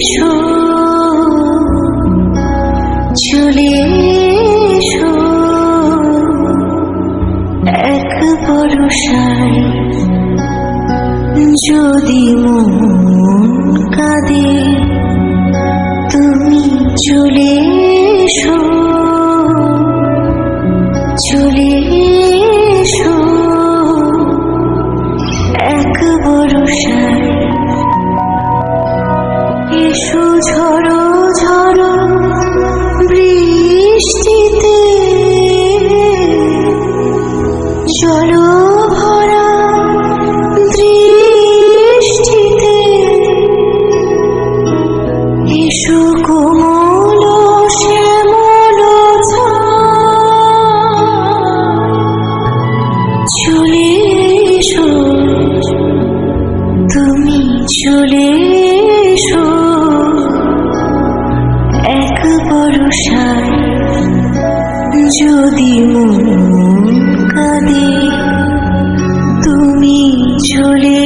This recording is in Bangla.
এসো চলে এসো এক ভরসায় যদি মন কাঁদে তুমি চলে এসো চলে এসো এক ভরসায় এসো ঝড়ো ঝড়ো বৃষ্টিতে জলো ভরা দৃষ্টিতে এসো কোমল শ্যামল চলে এসো তুমি চলে এসো এক ভরসায় যদি মন কাঁদে তুমি চলে